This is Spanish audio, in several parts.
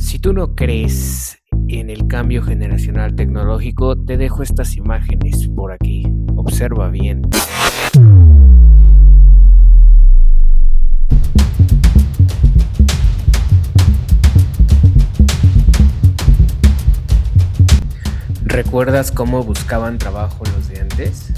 Si tú no crees en el cambio generacional tecnológico, te dejo estas imágenes por aquí. Observa bien. ¿Recuerdas cómo buscaban trabajo los de antes?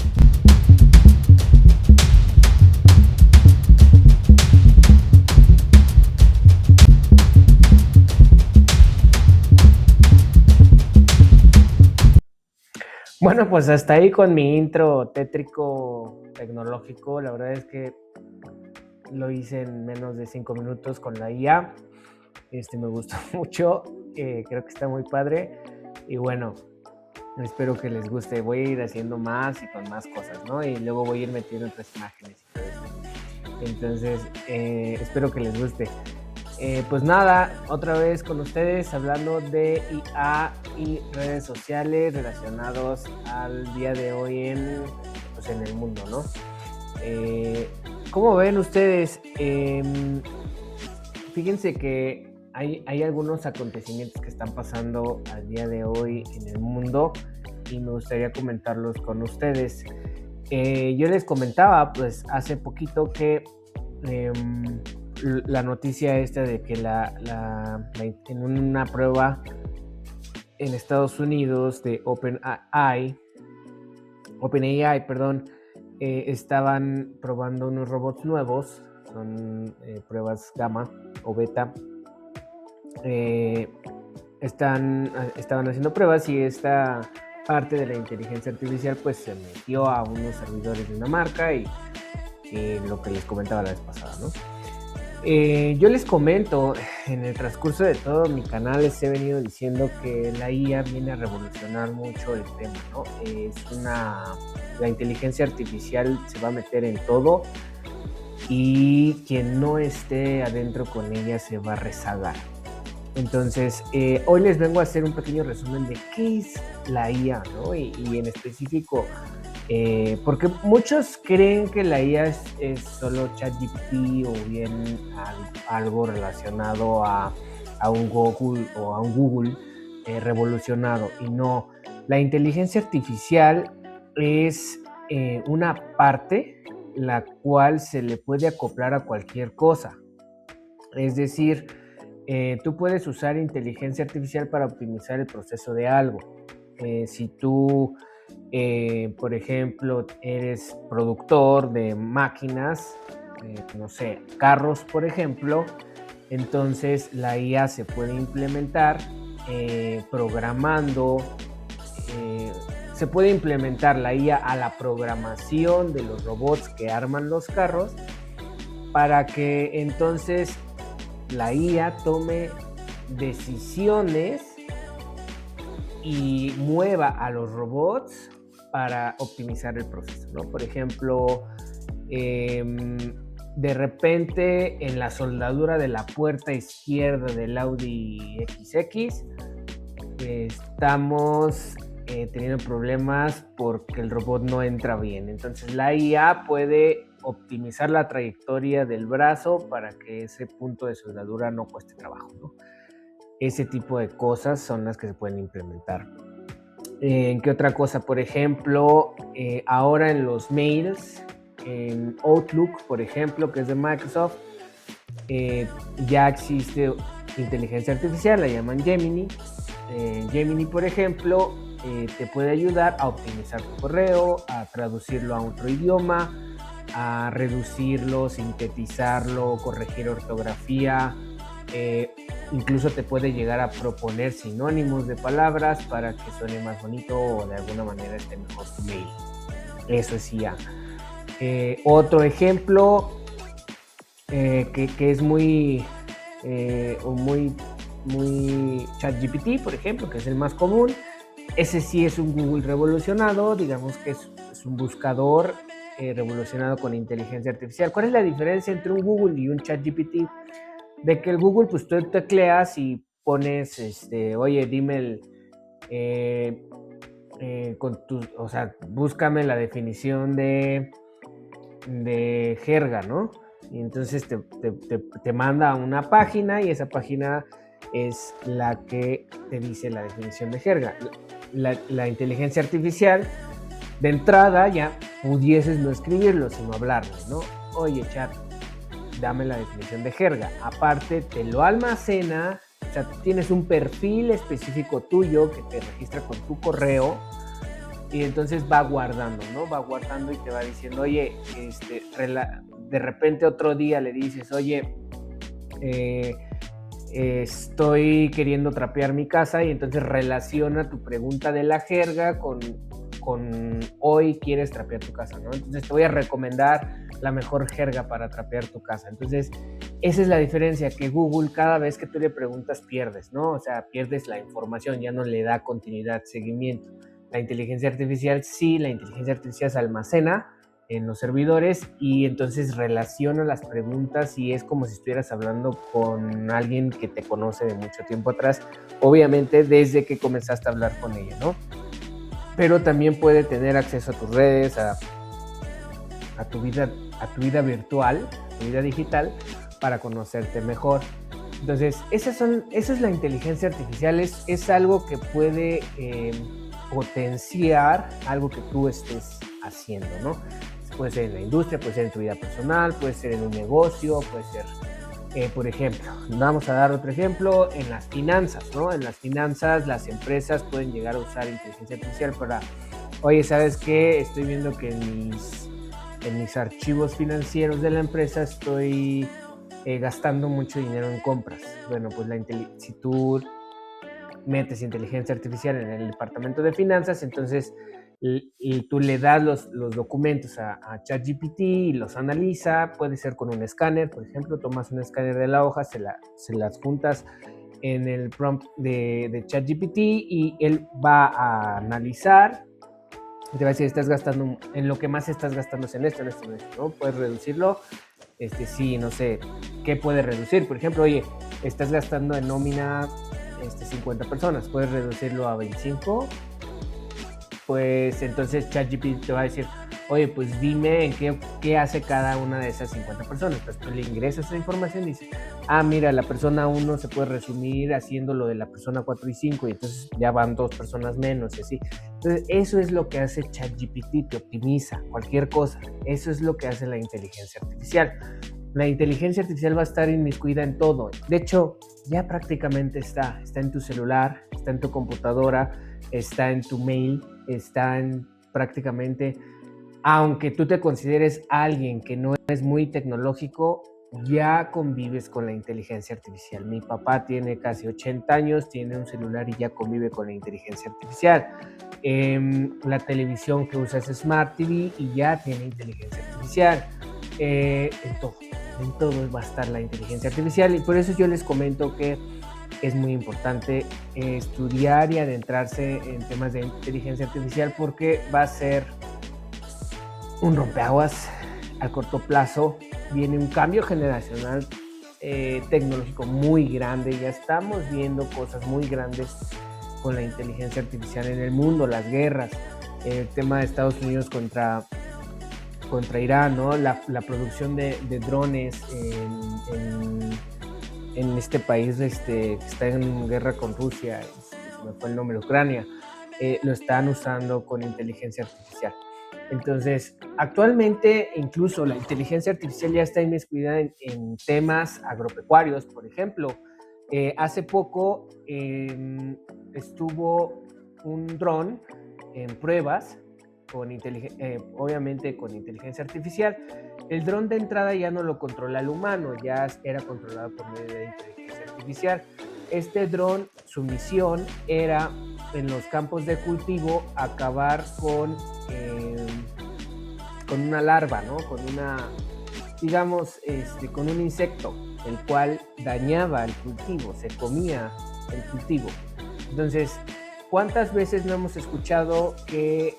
Bueno, pues hasta ahí con mi intro tétrico tecnológico. La verdad es que lo hice en menos de 5 minutos con la IA. Me gustó mucho, creo que está muy padre. Y bueno, espero que les guste. Voy a ir haciendo más y con más cosas, ¿no? Y luego voy a ir metiendo otras imágenes y todo eso. Entonces, espero que les guste. Pues nada, otra vez con ustedes hablando de IA y redes sociales relacionados al día de hoy en el mundo, ¿no? ¿Cómo ven ustedes? Fíjense que hay algunos acontecimientos que están pasando al día de hoy en el mundo y me gustaría comentarlos con ustedes. Yo les comentaba pues hace poquito que la noticia esta de que en una prueba en Estados Unidos de OpenAI, estaban probando unos robots nuevos, son pruebas gamma o beta. Estaban haciendo pruebas y esta parte de la inteligencia artificial pues se metió a unos servidores de una marca y lo que les comentaba la vez pasada, ¿no? Yo les comento, en el transcurso de todo mi canal les he venido diciendo que la IA viene a revolucionar mucho el tema, ¿no? La inteligencia artificial se va a meter en todo y quien no esté adentro con ella se va a rezagar. Entonces, hoy les vengo a hacer un pequeño resumen de qué es la IA, ¿no? Y en específico, porque muchos creen que la IA es solo ChatGPT o bien algo relacionado a un Google o a un Google revolucionado. Y no, la inteligencia artificial es una parte la cual se le puede acoplar a cualquier cosa. Es decir, tú puedes usar inteligencia artificial para optimizar el proceso de algo. Si tú, por ejemplo, eres productor de máquinas, no sé, carros, por ejemplo, entonces la IA se puede implementar programando. Se puede implementar la IA a la programación de los robots que arman los carros para que entonces la IA tome decisiones y mueva a los robots para optimizar el proceso, ¿no? Por ejemplo, de repente en la soldadura de la puerta izquierda del Audi XX estamos teniendo problemas porque el robot no entra bien. Entonces la IA puede optimizar la trayectoria del brazo para que ese punto de soldadura no cueste trabajo, ¿no? Ese tipo de cosas son las que se pueden implementar. ¿En qué otra cosa? Por ejemplo, ahora en los mails, en Outlook, por ejemplo, que es de Microsoft, ya existe inteligencia artificial, la llaman Gemini. Gemini, por ejemplo, te puede ayudar a optimizar tu correo, a traducirlo a otro idioma, a reducirlo, sintetizarlo, corregir ortografía, incluso te puede llegar a proponer sinónimos de palabras para que suene más bonito o de alguna manera esté mejor tu mail. Eso es IA. Otro ejemplo que es muy ChatGPT, por ejemplo, que es el más común. Ese sí es un Google revolucionado, digamos que es un buscador revolucionado con inteligencia artificial. ¿Cuál es la diferencia entre un Google y un ChatGPT? De que el Google, pues tú tecleas y pones, oye, dime búscame la definición de jerga, ¿no? Y entonces te manda a una página y esa página es la que te dice la definición de jerga. La inteligencia artificial, de entrada, ya pudieses no escribirlo, sino hablarlo, ¿no? Oye, chat, dame la definición de jerga. Aparte, te lo almacena, o sea, tienes un perfil específico tuyo que te registra con tu correo y entonces va guardando, ¿no? Va guardando y te va diciendo, oye, de repente otro día le dices, oye, estoy queriendo trapear mi casa, y entonces relaciona tu pregunta de la jerga con hoy quieres trapear tu casa, ¿no? Entonces te voy a recomendar la mejor jerga para trapear tu casa. Entonces, esa es la diferencia, que Google cada vez que tú le preguntas pierdes, ¿no? O sea, pierdes la información, ya no le da continuidad, seguimiento. La inteligencia artificial sí, la inteligencia artificial se almacena en los servidores y entonces relaciona las preguntas y es como si estuvieras hablando con alguien que te conoce de mucho tiempo atrás, obviamente desde que comenzaste a hablar con ella, ¿no? Pero también puede tener acceso a tus redes, a tu vida virtual, a tu vida digital, para conocerte mejor. Entonces, esa es la inteligencia artificial, es algo que puede potenciar algo que tú estés haciendo, ¿no? Puede ser en la industria, puede ser en tu vida personal, puede ser en un negocio, puede ser, por ejemplo, vamos a dar otro ejemplo, en las finanzas, ¿no? En las finanzas, las empresas pueden llegar a usar inteligencia artificial para, oye, ¿sabes qué? Estoy viendo que en mis archivos financieros de la empresa estoy gastando mucho dinero en compras. Bueno, pues si tú metes inteligencia artificial en el departamento de finanzas, entonces y tú le das los documentos a ChatGPT y los analiza, puede ser con un escáner, por ejemplo, tomas un escáner de la hoja, se las juntas en el prompt de ChatGPT y él va a analizar, te va a decir, estás gastando, en lo que más estás gastando es en esto, ¿no? Puedes reducirlo, sí, no sé, ¿qué puedes reducir? Por ejemplo, oye, estás gastando en nómina 50 personas, puedes reducirlo a 25, pues entonces ChatGPT te va a decir, oye, pues dime en qué hace cada una de esas 50 personas. Pues tú le ingresas esa información y dices, mira, la persona 1 se puede resumir haciendo lo de la persona 4 y 5 y entonces ya van 2 personas menos y así. Entonces eso es lo que hace ChatGPT, te optimiza cualquier cosa. Eso es lo que hace la inteligencia artificial. La inteligencia artificial va a estar inmiscuida en todo. De hecho, ya prácticamente está en tu celular, está en tu computadora, está en tu mail, está en prácticamente, aunque tú te consideres alguien que no es muy tecnológico, ya convives con la inteligencia artificial. Mi papá tiene casi 80 años, tiene un celular y ya convive con la inteligencia artificial. La televisión que usa es Smart TV y ya tiene inteligencia artificial. En todo va a estar la inteligencia artificial y por eso yo les comento que es muy importante estudiar y adentrarse en temas de inteligencia artificial porque va a ser un rompeaguas a corto plazo. Viene un cambio generacional tecnológico muy grande, ya estamos viendo cosas muy grandes con la inteligencia artificial en el mundo, las guerras, el tema de Estados Unidos contra Irán, ¿no? La producción de drones en este país que está en guerra con Rusia, se me fue el nombre, Ucrania, lo están usando con inteligencia artificial. Entonces, actualmente incluso la inteligencia artificial ya está inmiscuida en temas agropecuarios, por ejemplo. Hace poco estuvo un dron en pruebas, obviamente con inteligencia artificial. El dron de entrada ya no lo controla el humano, ya era controlado por medio de inteligencia artificial. Este dron, su misión era en los campos de cultivo acabar con una larva, ¿no? Con un insecto, el cual dañaba el cultivo, se comía el cultivo. Entonces, ¿cuántas veces no hemos escuchado que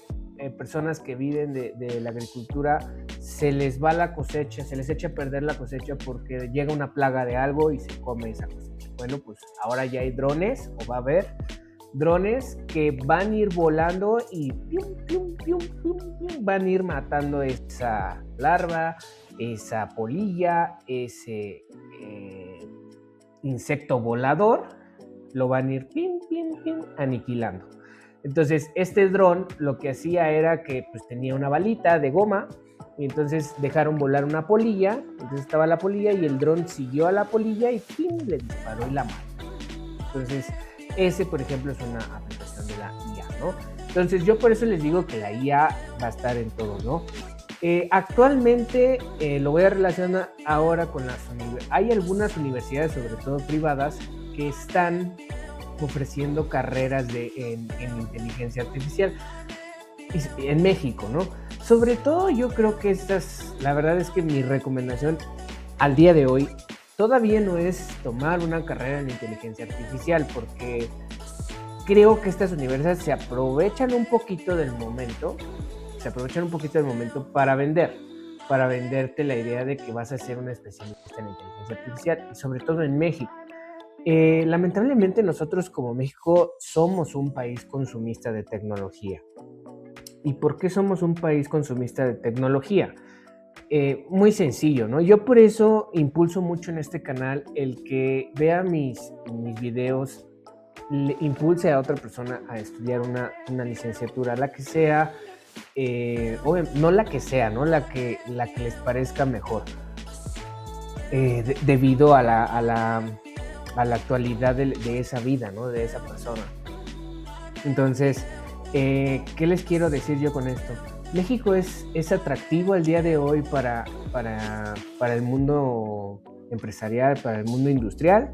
personas que viven de la agricultura se les va la cosecha, se les echa a perder la cosecha porque llega una plaga de algo y se come esa cosecha? Bueno, pues ahora ya hay drones, o va a haber drones que van a ir volando y van a ir matando esa larva, esa polilla, ese insecto volador, lo van a ir pim, pim, pim, aniquilando. Entonces, este dron lo que hacía era que pues, tenía una balita de goma, y entonces dejaron volar una polilla, entonces estaba la polilla y el dron siguió a la polilla y ¡pim! Le disparó y la mató. Entonces, ese, por ejemplo, es una aplicación de la IA, ¿no? Entonces, yo por eso les digo que la IA va a estar en todo, ¿no? Actualmente, lo voy a relacionar ahora con las universidades. Hay algunas universidades, sobre todo privadas, que están ofreciendo carreras en inteligencia artificial en México, ¿no? Sobre todo yo creo que la verdad es que mi recomendación al día de hoy todavía no es tomar una carrera en inteligencia artificial, porque creo que estas universidades se aprovechan un poquito del momento para venderte la idea de que vas a ser una especialista en inteligencia artificial, y sobre todo en México. Lamentablemente nosotros como México somos un país consumista de tecnología. ¿Y por qué somos un país consumista de tecnología? Muy sencillo, ¿no? Yo por eso impulso mucho en este canal el que vea mis videos, le impulse a otra persona a estudiar una licenciatura, la que sea, no la que sea, ¿no? La que les parezca mejor, debido a la actualidad de esa vida, ¿no? De esa persona. Entonces, ¿qué les quiero decir yo con esto? México es atractivo al día de hoy para el mundo empresarial, para el mundo industrial.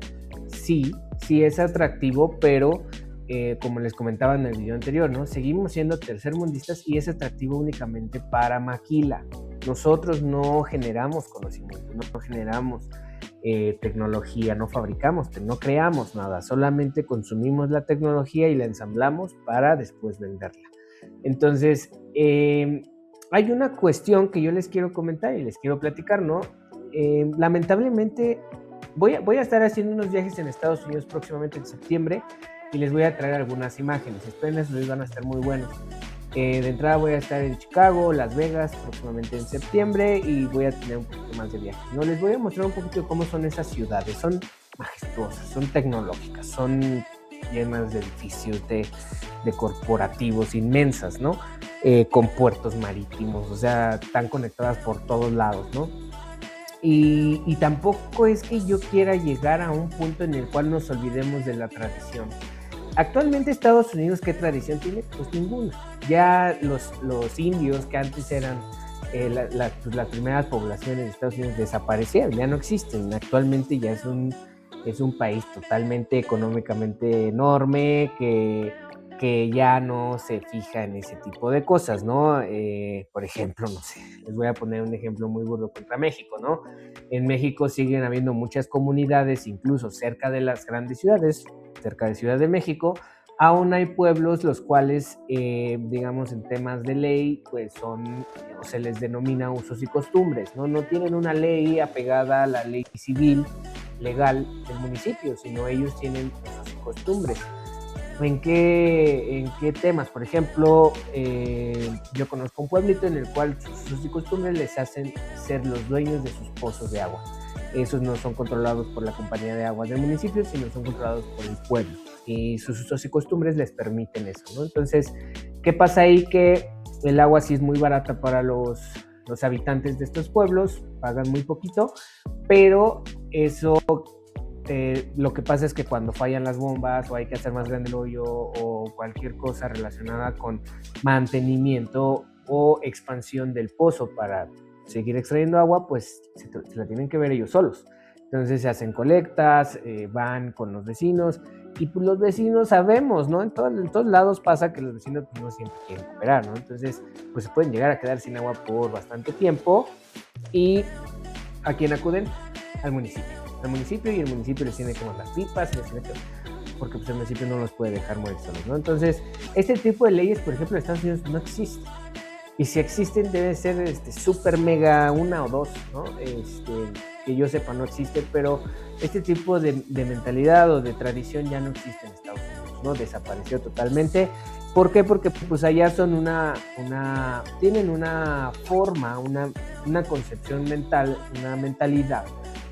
Sí es atractivo, pero como les comentaba en el video anterior, ¿no? Seguimos siendo tercermundistas y es atractivo únicamente para maquila. Nosotros no generamos conocimiento, no generamos tecnología, no fabricamos, no creamos nada, solamente consumimos la tecnología y la ensamblamos para después venderla. Entonces, hay una cuestión que yo les quiero comentar y les quiero platicar, ¿no? Lamentablemente, voy a estar haciendo unos viajes en Estados Unidos próximamente en septiembre y les voy a traer algunas imágenes. Esperen, esos van a estar muy buenos. De entrada voy a estar en Chicago, Las Vegas, próximamente en septiembre, y voy a tener un poquito más de viaje, ¿no? Les voy a mostrar un poquito de cómo son esas ciudades. Son majestuosas, son tecnológicas, son llenas de edificios, de corporativos inmensas, ¿no? Con puertos marítimos, o sea, están conectadas por todos lados, ¿no? Y tampoco es que yo quiera llegar a un punto en el cual nos olvidemos de la tradición. Actualmente Estados Unidos, ¿qué tradición tiene? Pues ninguna. Ya los indios, que antes eran las primeras poblaciones de Estados Unidos, desaparecieron, ya no existen. Actualmente ya es un país totalmente económicamente enorme, que ya no se fija en ese tipo de cosas, ¿no? Por ejemplo, no sé, les voy a poner un ejemplo muy burdo contra México, ¿no? En México siguen habiendo muchas comunidades, incluso cerca de las grandes ciudades, cerca de Ciudad de México, aún hay pueblos los cuales, digamos, en temas de ley, pues se les denomina usos y costumbres, ¿no? No tienen una ley apegada a la ley civil, legal del municipio, sino ellos tienen usos y costumbres. ¿En qué temas? Por ejemplo, yo conozco un pueblito en el cual sus usos y costumbres les hacen ser los dueños de sus pozos de agua. Esos no son controlados por la compañía de aguas del municipio, sino son controlados por el pueblo. Y sus usos y costumbres les permiten eso, ¿no? Entonces, ¿qué pasa ahí? Que el agua sí es muy barata para los habitantes de estos pueblos, pagan muy poquito, pero eso, lo que pasa es que cuando fallan las bombas o hay que hacer más grande el hoyo o cualquier cosa relacionada con mantenimiento o expansión del pozo para seguir extrayendo agua, pues se la tienen que ver ellos solos. Entonces se hacen colectas, van con los vecinos, y pues los vecinos sabemos, ¿no? En todos lados pasa que los vecinos pues, no siempre quieren cooperar, ¿no? Entonces pues se pueden llegar a quedar sin agua por bastante tiempo, y ¿a quién acuden? Al municipio, y el municipio les tiene que mandar pipas, porque pues el municipio no los puede dejar morir solos, ¿no? Entonces este tipo de leyes, por ejemplo, en Estados Unidos no existen. Y si existen, debe ser súper mega una o dos, ¿no? Que yo sepa, no existe, pero este tipo de mentalidad o de tradición ya no existe en Estados Unidos, ¿no? Desapareció totalmente. ¿Por qué? Porque pues allá son tienen una forma, una concepción mental, una mentalidad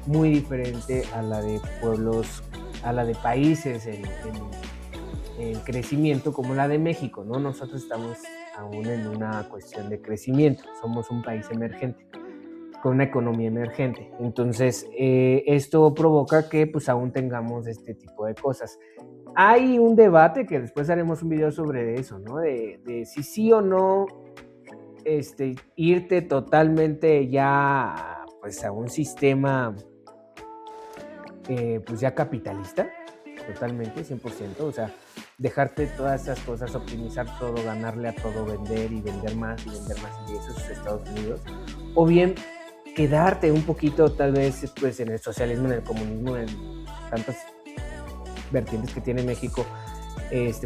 muy diferente a la de pueblos a la de países en crecimiento como la de México, ¿no? Nosotros estamos aún en una cuestión de crecimiento, somos un país emergente, con una economía emergente. Entonces, esto provoca que pues aún tengamos este tipo de cosas. Hay un debate que después haremos un video sobre eso, ¿no? De si sí o no irte totalmente ya pues a un sistema pues ya capitalista, totalmente, 100%, o sea, dejarte todas esas cosas, optimizar todo, ganarle a todo, vender y vender más y vender más, y eso es Estados Unidos, o bien quedarte un poquito tal vez pues en el socialismo, en el comunismo, en tantas vertientes que tiene México,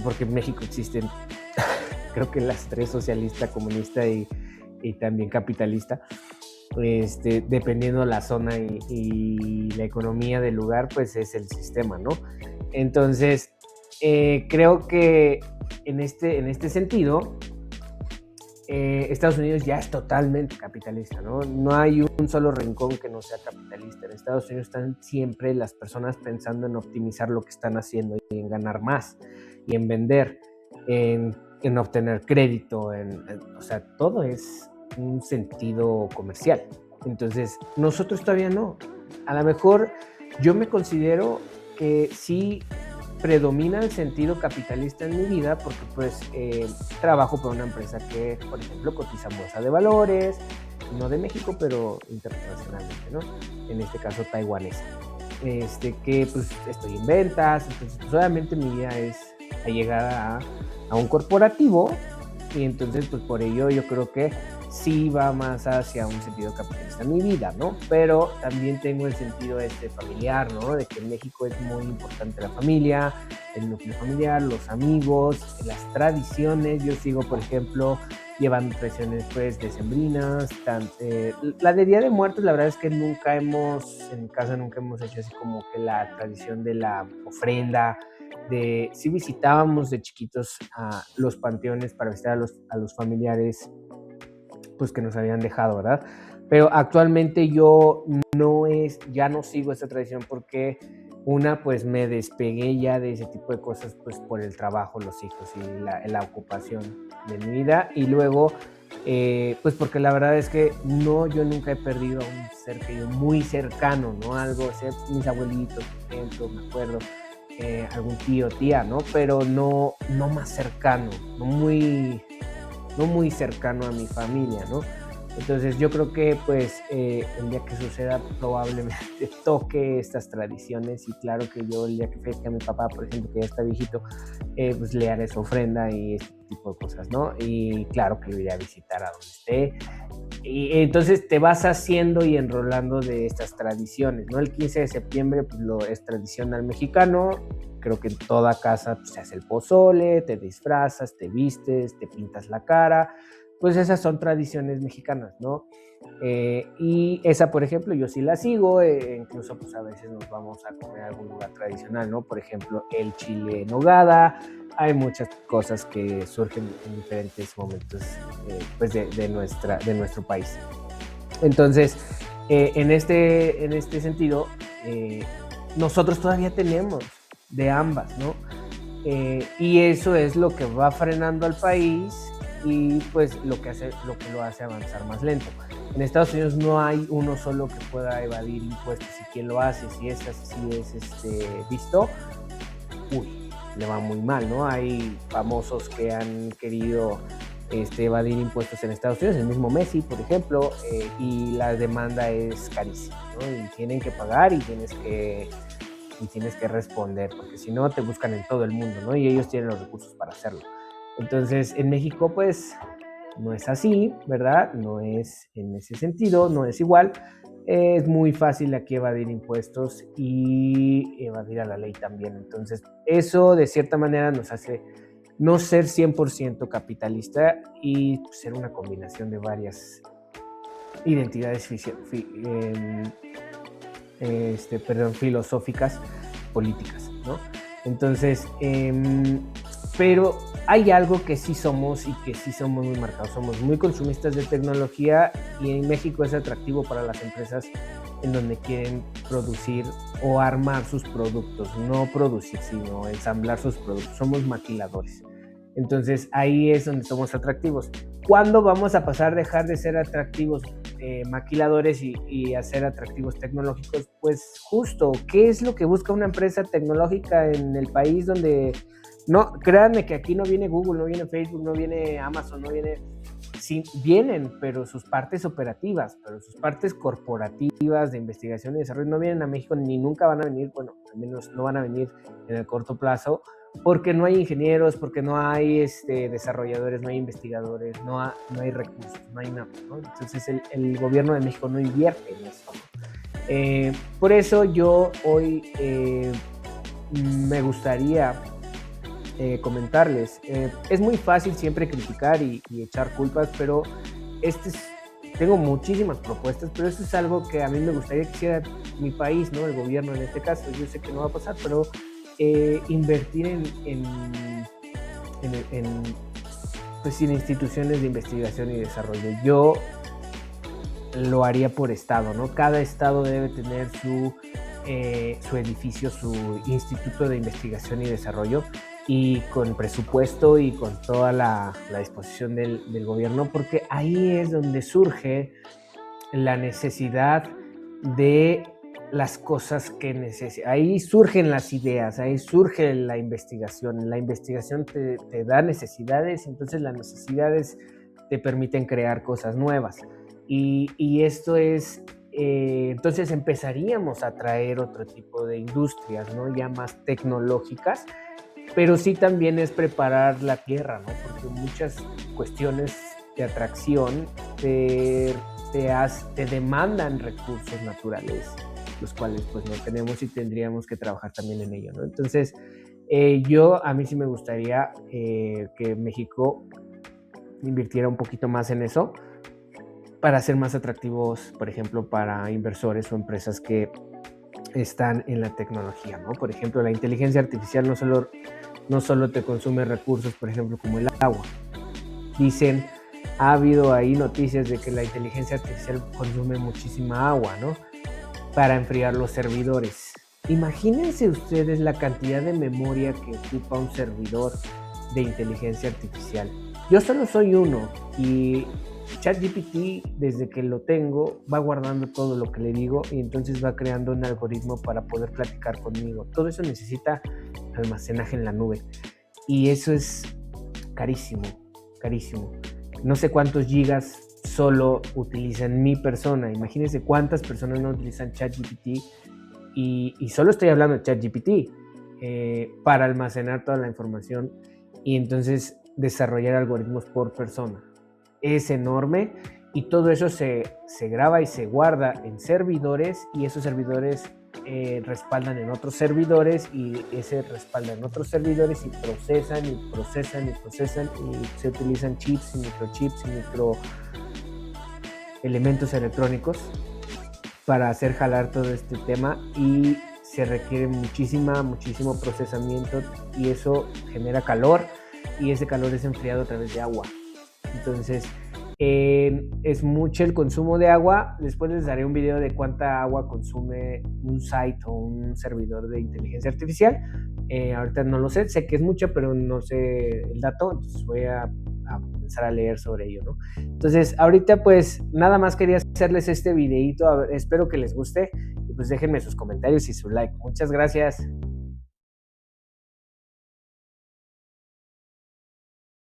porque en México existen creo que las tres: socialista, comunista y también capitalista, dependiendo la zona y la economía del lugar, pues es el sistema, ¿no? Entonces, creo que en este sentido, Estados Unidos ya es totalmente capitalista, ¿no? No hay un solo rincón que no sea capitalista. En Estados Unidos están siempre las personas pensando en optimizar lo que están haciendo y en ganar más, y en vender, en obtener crédito, o sea, todo es un sentido comercial. Entonces, nosotros todavía no. A lo mejor yo me considero que sí predomina el sentido capitalista en mi vida, porque pues trabajo para una empresa que, por ejemplo, cotiza en bolsa de valores, no de México, pero internacionalmente, ¿no? En este caso taiwanesa. Que pues estoy en ventas, entonces pues, obviamente mi vida es allegada a un corporativo, y entonces pues por ello yo creo que sí va más hacia un sentido capitalista en mi vida, ¿no? Pero también tengo el sentido familiar, ¿no? De que en México es muy importante la familia, el núcleo familiar, los amigos, las tradiciones. Yo sigo, por ejemplo, llevando tradiciones pues decembrinas, la de Día de Muertos. La verdad es que en mi casa nunca hemos hecho así como que la tradición de la ofrenda. Sí visitábamos de chiquitos a los panteones para visitar a los familiares pues que nos habían dejado, ¿verdad? Pero actualmente yo ya no sigo esta tradición, porque pues me despegué ya de ese tipo de cosas pues por el trabajo, los hijos y la ocupación de mi vida, y luego pues porque la verdad es que yo nunca he perdido a un ser querido muy cercano, ¿no? Algo, mis abuelitos, por ejemplo, me acuerdo, algún tío, tía, ¿no? Pero no más cercano, no muy cercano a mi familia, ¿no? Entonces yo creo que pues el día que suceda probablemente toque estas tradiciones, y claro que yo el día que festeje a mi papá, por ejemplo, que ya está viejito, pues le haré su ofrenda y este tipo de cosas, ¿no? Y claro que lo iré a visitar a donde esté. Y entonces te vas haciendo y enrolando de estas tradiciones, ¿no? El 15 de septiembre pues es tradicional mexicano. Creo que en toda casa pues, se hace el pozole, te disfrazas, te vistes, te pintas la cara. Pues esas son tradiciones mexicanas, ¿no? Y esa, por ejemplo, yo sí la sigo. Incluso pues a veces nos vamos a comer a algún lugar tradicional, ¿no? Por ejemplo, el chile en nogada. Hay muchas cosas que surgen en diferentes momentos pues de nuestro país. Entonces, en este sentido, nosotros todavía tenemos de ambas, ¿no? Y eso es lo que va frenando al país, y pues lo que lo hace avanzar más lento. En Estados Unidos no hay uno solo que pueda evadir impuestos, y quien lo hace, si es visto, le va muy mal, ¿no? Hay famosos que han querido evadir impuestos en Estados Unidos, el mismo Messi, por ejemplo, y la demanda es carísima, ¿no? Y tienen que pagar, y tienes que responder, porque si no te buscan en todo el mundo, ¿no? Y ellos tienen los recursos para hacerlo. Entonces, en México, pues, no es así, ¿verdad? No es en ese sentido, no es igual. Es muy fácil aquí evadir impuestos y evadir a la ley también. Entonces, eso de cierta manera nos hace no ser 100% capitalista, y ser una combinación de varias identidades filosóficas, políticas, ¿no? Entonces, pero hay algo que sí somos, y que sí somos muy marcados. Somos muy consumistas de tecnología, y en México es atractivo para las empresas en donde quieren producir o armar sus productos, no producir, sino ensamblar sus productos. Somos maquiladores. Entonces ahí es donde somos atractivos. ¿Cuándo vamos a pasar a dejar de ser atractivos maquiladores y a ser atractivos tecnológicos? Pues justo, ¿qué es lo que busca una empresa tecnológica en el país donde... No, créanme que aquí no viene Google, no viene Facebook, no viene Amazon, no viene... Sí, vienen, pero sus partes operativas, pero sus partes corporativas de investigación y desarrollo no vienen a México ni nunca van a venir, bueno, al menos no van a venir en el corto plazo, porque no hay ingenieros, porque no hay desarrolladores, no hay investigadores, no hay recursos, no hay nada, ¿no? Entonces el gobierno de México no invierte en eso. Por eso yo hoy me gustaría comentarles. Es muy fácil siempre criticar y echar culpas, pero tengo muchísimas propuestas, pero esto es algo que a mí me gustaría que hiciera mi país, ¿no? El gobierno en este caso. Yo sé que no va a pasar, pero invertir pues, en instituciones de investigación y desarrollo. Yo lo haría por estado, ¿no? Cada estado debe tener su edificio, su instituto de investigación y desarrollo, y con presupuesto y con toda la disposición del gobierno, porque ahí es donde surge la necesidad de las cosas que necesitan. Ahí surgen las ideas, ahí surge la investigación. La investigación te da necesidades, entonces las necesidades te permiten crear cosas nuevas. Y esto es... entonces empezaríamos a traer otro tipo de industrias, ¿no? Ya más tecnológicas, pero sí también es preparar la tierra, ¿no? Porque muchas cuestiones de atracción te demandan recursos naturales, los cuales pues no tenemos y tendríamos que trabajar también en ello, ¿no? Entonces, a mí sí me gustaría que México invirtiera un poquito más en eso para ser más atractivos, por ejemplo, para inversores o empresas que están en la tecnología, ¿no? Por ejemplo, la inteligencia artificial no solo te consume recursos, por ejemplo, como el agua. Dicen, ha habido ahí noticias de que la inteligencia artificial consume muchísima agua, ¿no? Para enfriar los servidores. Imagínense ustedes la cantidad de memoria que ocupa un servidor de inteligencia artificial. Yo solo soy uno y ChatGPT, desde que lo tengo, va guardando todo lo que le digo y entonces va creando un algoritmo para poder platicar conmigo. Todo eso necesita almacenaje en la nube y eso es carísimo, carísimo. No sé cuántos gigas solo utilizan mi persona. Imagínense cuántas personas no utilizan ChatGPT y solo estoy hablando de ChatGPT para almacenar toda la información y entonces desarrollar algoritmos por persona. Es enorme y todo eso se graba y se guarda en servidores y esos servidores respaldan en otros servidores y ese respalda en otros servidores y procesan y procesan y procesan y se utilizan chips y microchips y elementos electrónicos para hacer jalar todo este tema y se requiere muchísimo procesamiento y eso genera calor y ese calor es enfriado a través de agua. Entonces es mucho el consumo de agua. Después les daré un video de cuánta agua consume un site o un servidor de inteligencia artificial. Ahorita no lo sé que es mucho, pero no sé el dato, entonces voy a empezar a leer sobre ello, ¿no? Entonces ahorita pues nada más quería hacerles este videito, espero que les guste y pues déjenme sus comentarios y su like. Muchas gracias.